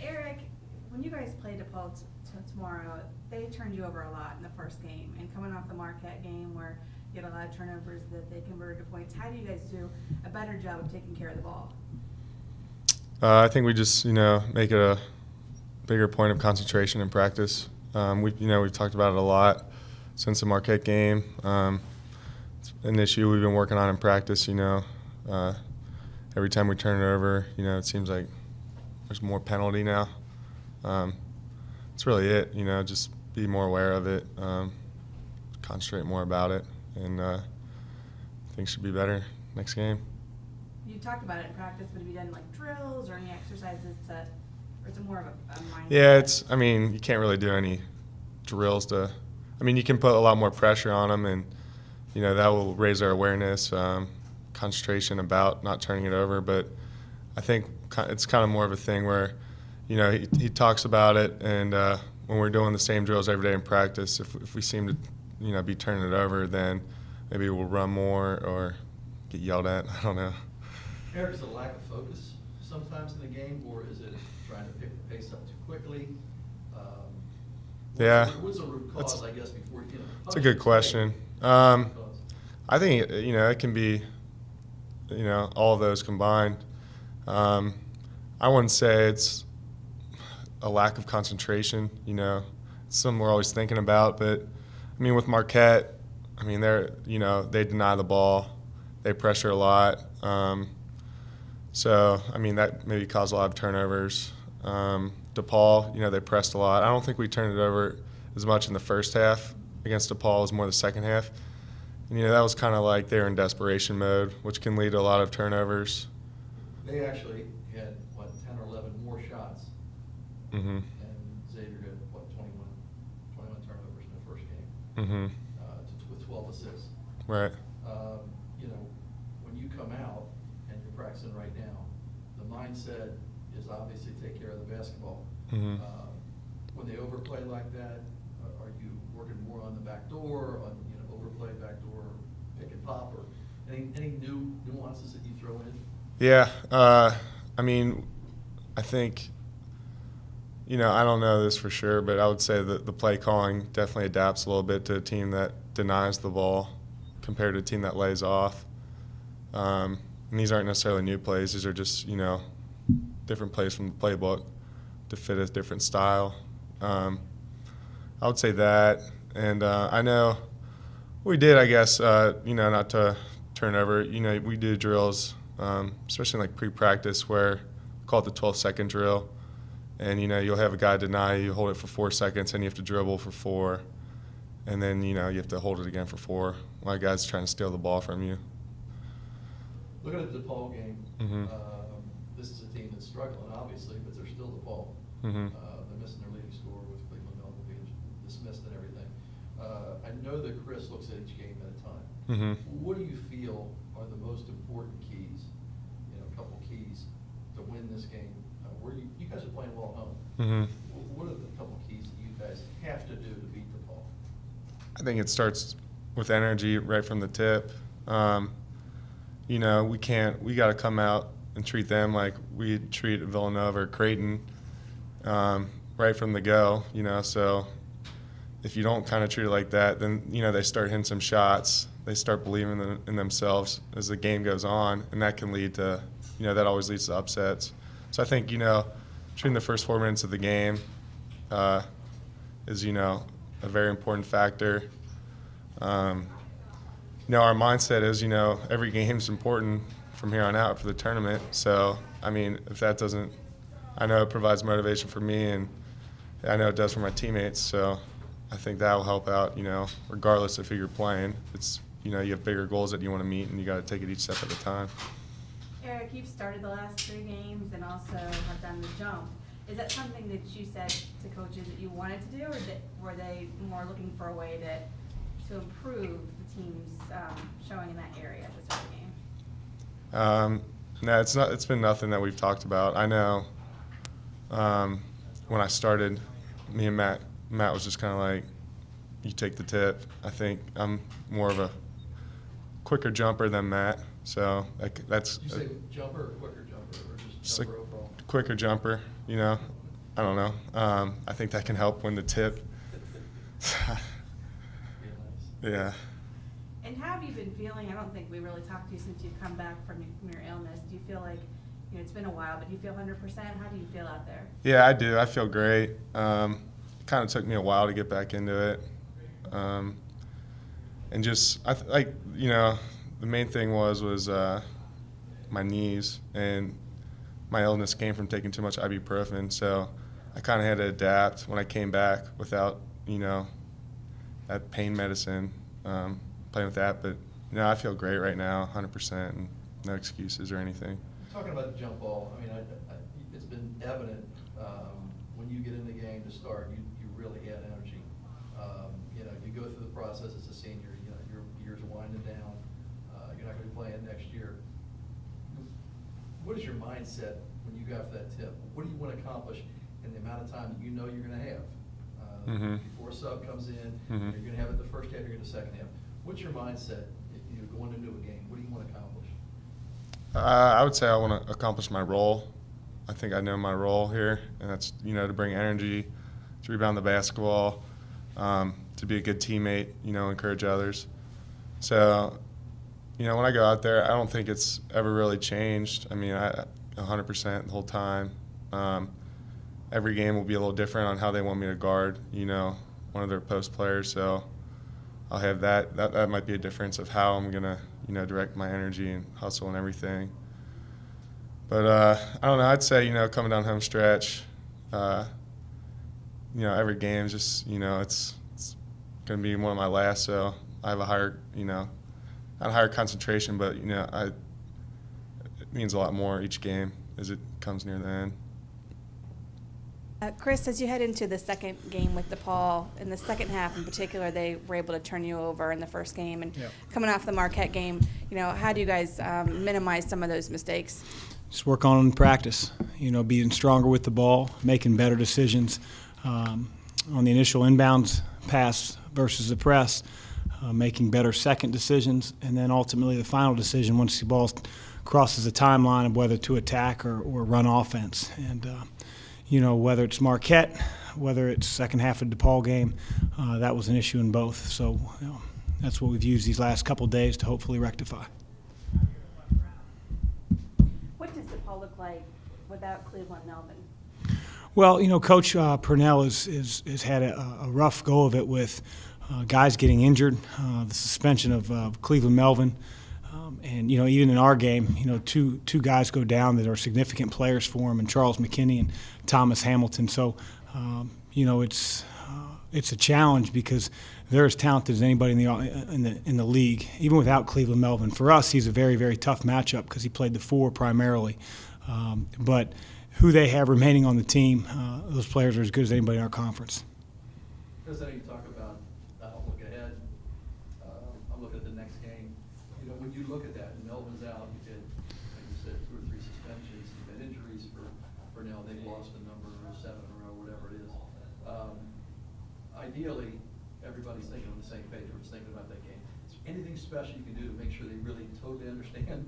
Erik, when you guys play DePaul tomorrow, they turned you over a lot in the first game. And coming off the Marquette game where you had a lot of turnovers that they converted to points, how do you guys do a better job of taking care of the ball? I think we just, make it a bigger point of concentration in practice. We've talked about it a lot since the Marquette game. It's an issue we've been working on in practice. Every time we turn it over, it seems like there's more penalty now. That's really it. Just be more aware of it, concentrate more about it, and things should be better next game. You talked about it in practice, but have you done like drills or any exercises or is it more of a mindset? Yeah, you can't really do any drills you can put a lot more pressure on them, and, that will raise our awareness, concentration about not turning it over. But I think it's kind of more of a thing where, he talks about it, and when we're doing the same drills every day in practice, if we seem to, be turning it over, then maybe we'll run more or get yelled at. I don't know. Erik, is it a lack of focus sometimes in the game, or is it trying to pick the pace up too quickly? What's the root cause, I guess, before It's a good question. I think it can be, all of those combined. I wouldn't say it's a lack of concentration. It's something we're always thinking about. But with Marquette, they deny the ball, they pressure a lot. That maybe caused a lot of turnovers. DePaul, they pressed a lot. I don't think we turned it over as much in the first half against DePaul. It was more the second half. And, that was kind of like they were in desperation mode, which can lead to a lot of turnovers. They actually had, 10 or 11 more shots. Mm-hmm. And Xavier had, 21 turnovers in the first game. Mm-hmm. With 12 assists. Right. When you come out and you're practicing right now, the mindset is obviously take care of the basketball. Mm-hmm. When they overplay like that, are you working more on the back door, on overplay, back door, pick and pop, or any new nuances that you throw in? Yeah, I think, I don't know this for sure, but I would say that the play calling definitely adapts a little bit to a team that denies the ball compared to a team that lays off. And these aren't necessarily new plays. These are just, different plays from the playbook to fit a different style. I would say that. And I know we did, I guess, not to turn over. We do drills, especially in like pre-practice, where we call it the 12-second drill. And, you'll have a guy deny you, hold it for 4 seconds, and you have to dribble for 4. And then, you have to hold it again for 4 while a guy's trying to steal the ball from you. Looking at the DePaul game, Mm-hmm. This is a team that's struggling, obviously, but they're still DePaul. Mm-hmm. They're missing their leading scorer with Cleveland Melville being dismissed and everything. I know that Chris looks at each game at a time. Mm-hmm. What do you feel are the most important keys, a couple keys to win this game? Where you guys are playing well at home. Mm-hmm. What are the couple keys that you guys have to do to beat DePaul? I think it starts with energy right from the tip. We got to come out and treat them like we treat Villanova or Creighton right from the go, So if you don't kind of treat it like that, then, they start hitting some shots. They start believing in themselves as the game goes on, and that can lead to, that always leads to upsets. So I think, treating the first 4 minutes of the game is, a very important factor. Our mindset is, every game's important from here on out for the tournament. So, if that doesn't, I know it provides motivation for me, and I know it does for my teammates. So I think that will help out, regardless of who you're playing. It's, you have bigger goals that you want to meet, and you got to take it each step at a time. Erik, you've started the last 3 games and also have done the jump. Is that something that you said to coaches that you wanted to do, or were they more looking for a way to improve the team's showing in that area at the start of the game? No, it's not. It's been nothing that we've talked about. I know when I started, me and Matt was just kind of like, you take the tip. I think I'm more of a quicker jumper than Matt. So that's. Did you say jumper or quicker jumper, or just Just jumper like overall? quicker jumper. you know, I don't know. I think that can help win the tip. Yeah. And how have you been feeling? I don't think we really talked to you since you've come back from your illness. Do you feel like, you know, it's been a while, but do you feel 100%? How do you feel out there? Yeah, I do. I feel great. It kind of took me a while to get back into it. And just, you know, the main thing was my knees, and my illness came from taking too much ibuprofen. So I kind of had to adapt when I came back without, you know, that pain medicine, playing with that. But, you know, I feel great right now, 100%, and no excuses or anything. Talking about the jump ball, I mean, it's been evident when you get in the game to start, you really add energy. You know, you go through the process as a senior, you know, your years are winding down. You're not going to be playing next year. What is your mindset when you go after that tip? What do you want to accomplish in the amount of time that you know you're going to have? Before a sub comes in, you're going to have it the first half, you're going to the second half. What's your mindset if you're going into a game? What do you want to accomplish? I would say I want to accomplish my role. I think I know my role here, and that's, you know, to bring energy, to rebound the basketball, to be a good teammate, you know, encourage others. So, you know, when I go out there, I don't think it's ever really changed. I mean, 100% the whole time. Every game will be a little different on how they want me to guard, you know, one of their post players. So I'll have that might be a difference of how I'm going to, you know, direct my energy and hustle and everything. But I don't know. I'd say, you know, coming down home stretch, you know, every game is just, you know, it's going to be one of my last. So I have a higher, you know, not a higher concentration, but, you know, it means a lot more each game as it comes near the end. Chris, as you head into the second game with DePaul, in the second half in particular, they were able to turn you over in the first game. And coming off the Marquette game, you know, how do you guys minimize some of those mistakes? Just work on in practice, you know, being stronger with the ball, making better decisions on the initial inbounds pass versus the press, making better second decisions, and then ultimately the final decision once the ball crosses the timeline of whether to attack or run offense. And you know, whether it's Marquette, whether it's second half of the DePaul game, that was an issue in both. So, you know, that's what we've used these last couple of days to hopefully rectify. What does DePaul look like without Cleveland Melvin? Well, you know, Coach Purnell has had a rough go of it with guys getting injured, the suspension of Cleveland Melvin. And, you know, even in our game, you know, two guys go down that are significant players for him, and Charles McKinney and Thomas Hamilton. So, you know, it's a challenge because they're as talented as anybody in the league, even without Cleveland Melvin. For us, he's a very, very tough matchup because he played the four primarily. But who they have remaining on the team, those players are as good as anybody in our conference. Chris, I know you talk about look ahead. I'm looking at the next game. You know, when you look at that, Melvin's out. You did, like you said, 2 or 3 suspensions. You've had injuries for Nell. They've lost a number, 7 in a row, whatever it is. Ideally, everybody's thinking on the same page. We're just thinking about that game. Is there anything special you can do to make sure they really totally understand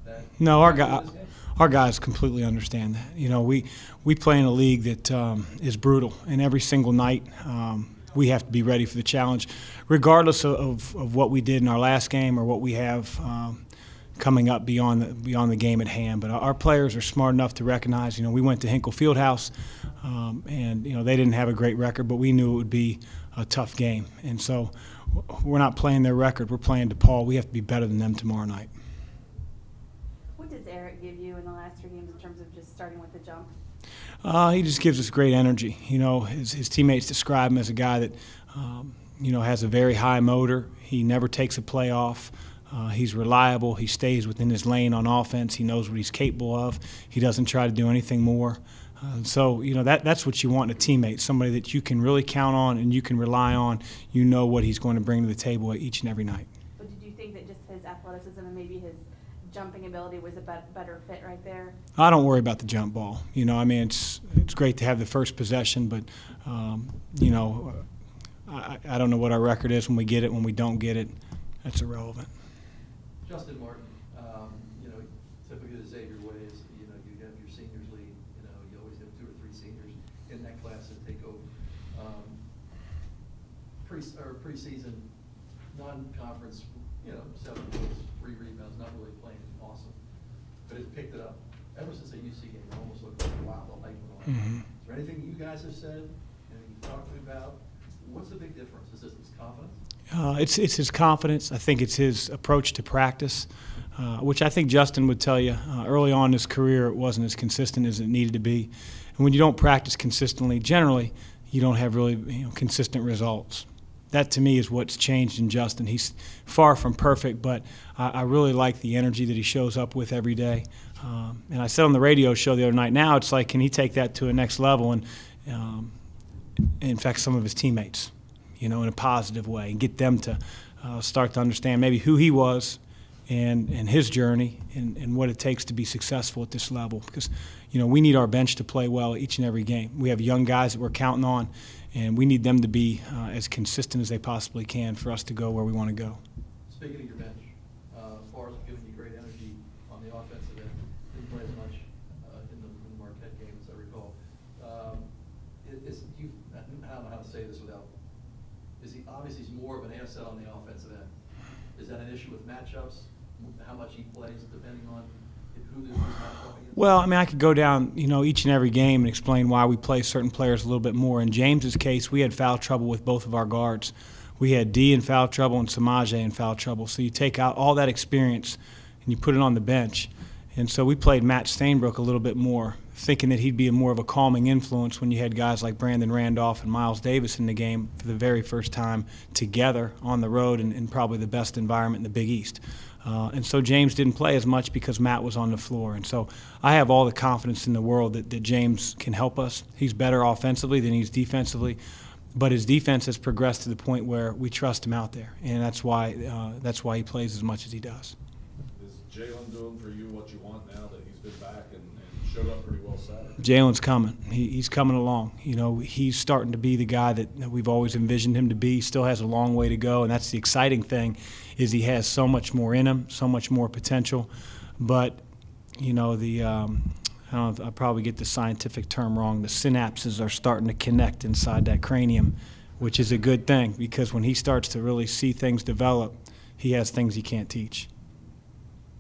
that? No, our guys completely understand that. You know, we play in a league that is brutal, and every single night we have to be ready for the challenge, regardless of what we did in our last game or what we have coming up beyond the game at hand. But our players are smart enough to recognize, you know, we went to Hinkle Fieldhouse, and, you know, they didn't have a great record, but we knew it would be a tough game. And so we're not playing their record. We're playing DePaul. We have to be better than them tomorrow night. What does Erik give you in the last 3 games in terms of just starting with the jump? He just gives us great energy. You know, his teammates describe him as a guy that, you know, has a very high motor. He never takes a play off. He's reliable. He stays within his lane on offense. He knows what he's capable of. He doesn't try to do anything more. So, you know, that's what you want in a teammate, somebody that you can really count on and you can rely on. You know what he's going to bring to the table each and every night. But did you think that just his athleticism and maybe his jumping ability was a better fit right there? I don't worry about the jump ball. You know, I mean, it's great to have the first possession, but, you know, I don't know what our record is when we get it. When we don't get it, that's irrelevant. Justin Martin, you know, typically the Xavier way is, you know, you have your seniors league, you know, you always have 2 or seniors in that class that take over. Preseason, non-conference, 7 goals, 3 rebounds, not really playing awesome, but it picked it up. Ever since the UC game, it almost looked like, wow, the light went on. Mhm. Is there anything you guys have said, anything you've talked to me about? What's the big difference? Is this his confidence? It's his confidence. I think it's his approach to practice, which I think Justin would tell you early on in his career it wasn't as consistent as it needed to be. And when you don't practice consistently, generally, you don't have really consistent results. That to me is what's changed in Justin. He's far from perfect, but I really like the energy that he shows up with every day. And I said on the radio show the other night, now it's like, can he take that to a next level and in fact some of his teammates, in a positive way, and get them to start to understand maybe who he was and his journey and what it takes to be successful at this level. Because, we need our bench to play well each and every game. We have young guys that we're counting on, and we need them to be as consistent as they possibly can for us to go where we want to go. Speaking of your bench, Forrest giving you great energy on the offensive end. Didn't play as much in the Marquette game as I recall. I don't know how to say this without. Obviously he's more of an asset on the offensive end. Is that an issue with matchups? How much he plays depending on who this matchup against? Well, I could go down, each and every game and explain why we play certain players a little bit more. In James's case, we had foul trouble with both of our guards. We had D in foul trouble and Samaje in foul trouble. So you take out all that experience and you put it on the bench. And so we played Matt Stainbrook a little bit more, thinking that he'd be more of a calming influence when you had guys like Brandon Randolph and Miles Davis in the game for the very first time together on the road in probably the best environment in the Big East. And so James didn't play as much because Matt was on the floor. And so I have all the confidence in the world that James can help us. He's better offensively than he's defensively, but his defense has progressed to the point where we trust him out there, and that's why he plays as much as he does. Is Jalen doing for you what you want now that he's been back and showed up pretty well Saturday? Jalen's coming. He's coming along. He's starting to be the guy that we've always envisioned him to be. He still has a long way to go, and that's the exciting thing, is he has so much more in him, so much more potential. But, I'll probably get the scientific term wrong. The synapses are starting to connect inside that cranium, which is a good thing, because when he starts to really see things develop, he has things he can't teach.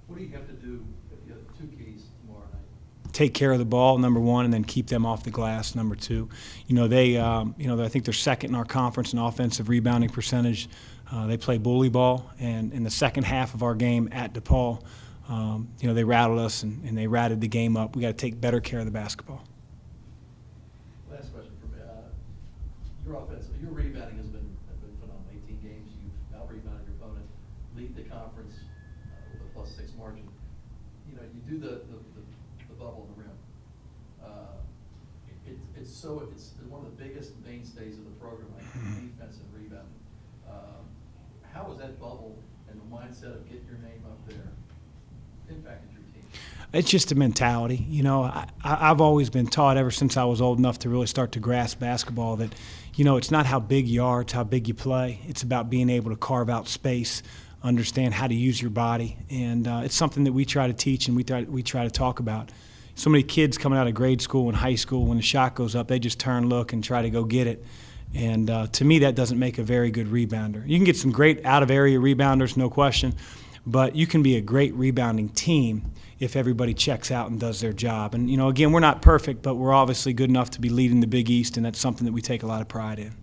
What do you have to do if you have 2 keys tomorrow night? Take care of the ball, number one, and then keep them off the glass, number two. I think they're second in our conference in offensive rebounding percentage. They play bully ball, and in the second half of our game at DePaul, they rattled us and they ratted the game up. We got to take better care of the basketball. Last question for me. Your rebounding has been phenomenal. 18 games, you've out-rebounded your opponent, lead the conference with a +6 margin. You do the bubble in the rim. It's one of the biggest mainstays of the program, defense and rebounding. How was that bubble and the mindset of getting your name up there impacted your team? It's just a mentality. I've always been taught ever since I was old enough to really start to grasp basketball that, it's not how big you are, it's how big you play. It's about being able to carve out space, understand how to use your body, and it's something that we try to teach and we try to talk about. So many kids coming out of grade school and high school, when the shot goes up, they just turn, look, and try to go get it. And to me, that doesn't make a very good rebounder. You can get some great out-of-area rebounders, no question, but you can be a great rebounding team if everybody checks out and does their job. And, again, we're not perfect, but we're obviously good enough to be leading the Big East, and that's something that we take a lot of pride in.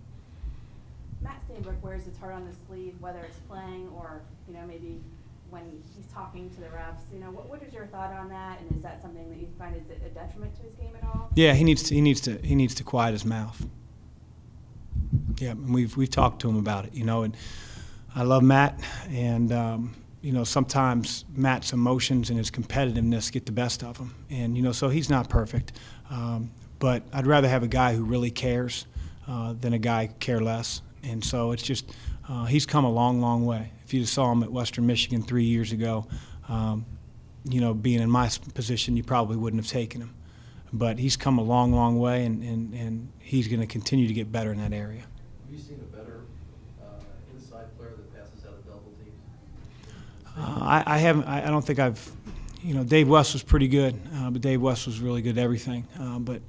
Matt Stainbrook wears his heart on his sleeve, whether it's playing or, maybe when he's talking to the refs. What is your thought on that, and is that something that you find is a detriment to his game at all? Yeah, he needs to quiet his mouth. Yeah, and we've talked to him about it, and I love Matt, and sometimes Matt's emotions and his competitiveness get the best of him, and so he's not perfect, but I'd rather have a guy who really cares than a guy who care less, and so it's just he's come a long, long way. If you saw him at Western Michigan 3 years ago, being in my position, you probably wouldn't have taken him. But he's come a long, long way, and he's going to continue to get better in that area. Have you seen a better inside player that passes out of double teams? I haven't. I don't think I've. Dave West was pretty good, but Dave West was really good at everything. But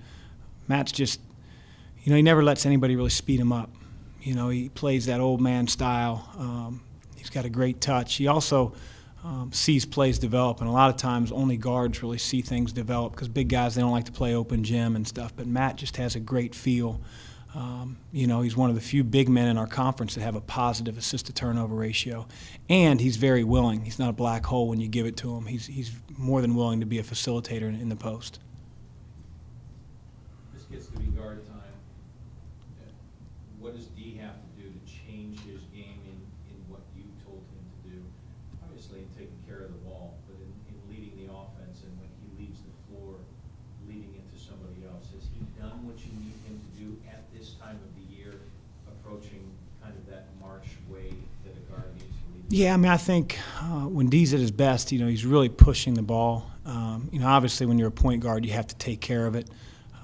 Matt's just, he never lets anybody really speed him up. He plays that old man style. He's got a great touch. He also sees plays develop, and a lot of times only guards really see things develop because big guys, they don't like to play open gym and stuff. But Matt just has a great feel. He's one of the few big men in our conference that have a positive assist-to-turnover ratio, and he's very willing. He's not a black hole when you give it to him. He's more than willing to be a facilitator in the post. This gets to be guard time. What does D have to do to change his game in what you told him to do? Obviously in taking care of the ball, but in leading the offense and when he leaves the floor, leading into somebody else. Has he done what you need him to do at this time of the year, approaching kind of that March way that a guard needs to lead? Yeah, I think when D's at his best, he's really pushing the ball. Obviously when you're a point guard, you have to take care of it.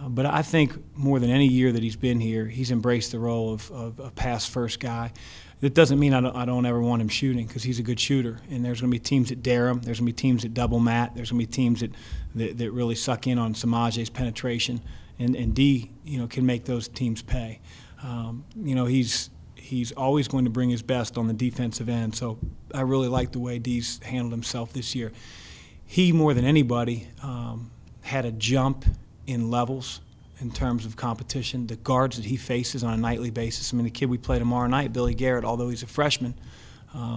But I think more than any year that he's been here, he's embraced the role of a pass-first guy. That doesn't mean I don't ever want him shooting, because he's a good shooter. And there's going to be teams that dare him. There's going to be teams that double Matt. There's going to be teams that really suck in on Samaje's penetration. And D, can make those teams pay. He's always going to bring his best on the defensive end. So I really like the way D's handled himself this year. He, more than anybody, had a jump in levels in terms of competition. The guards that he faces on a nightly basis. The kid we play tomorrow night, Billy Garrett, although he's a freshman,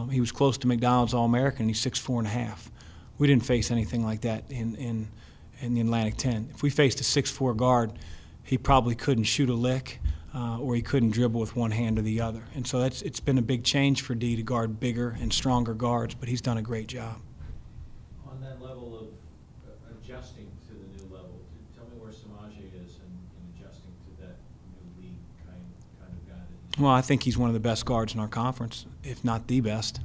he was close to McDonald's All-American. He's 6'4.5". We didn't face anything like that in the Atlantic 10. If we faced a 6'4" guard, he probably couldn't shoot a lick, or he couldn't dribble with one hand or the other. And so it's been a big change for D to guard bigger and stronger guards, but he's done a great job. On that level of adjusting to the new level, tell me where Samaje is in adjusting to that new league kind of guy that he's. Well, I think he's one of the best guards in our conference, if not the best.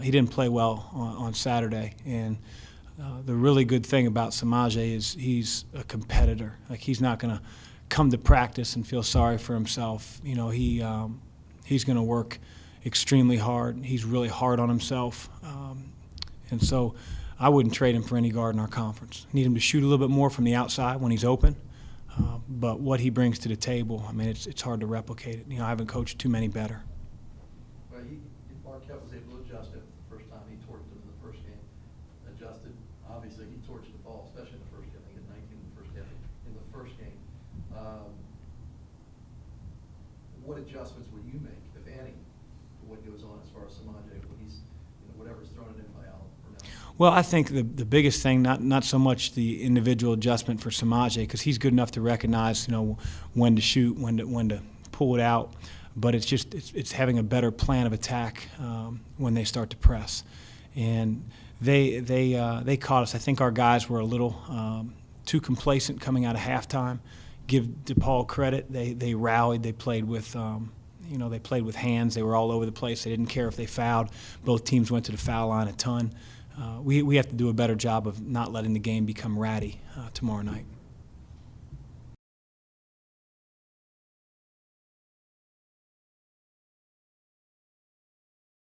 He didn't play well on Saturday, and the really good thing about Samaje is he's a competitor. Like, he's not going to come to practice and feel sorry for himself. He's going to work extremely hard. He's really hard on himself, and so I wouldn't trade him for any guard in our conference. Need him to shoot a little bit more from the outside when he's open, but what he brings to the table, it's hard to replicate it. I haven't coached too many better. Well, Marquette was able to adjust it the first time. He torched him in the first game. Adjusted. Obviously, he torched the ball, especially in the first game. He had 19 in the first game. What adjustments will you make, if any, to what goes on as far as Samaje when he's, whatever's thrown at him by Al Purnell? Well, I think the biggest thing, not so much the individual adjustment for Samaje, because he's good enough to recognize, when to shoot, when to pull it out, but it's having a better plan of attack when they start to press. And they caught us. I think our guys were a little too complacent coming out of halftime. Give DePaul credit. They rallied. They played with they played with hands. They were all over the place. They didn't care if they fouled. Both teams went to the foul line a ton. We have to do a better job of not letting the game become ratty tomorrow night.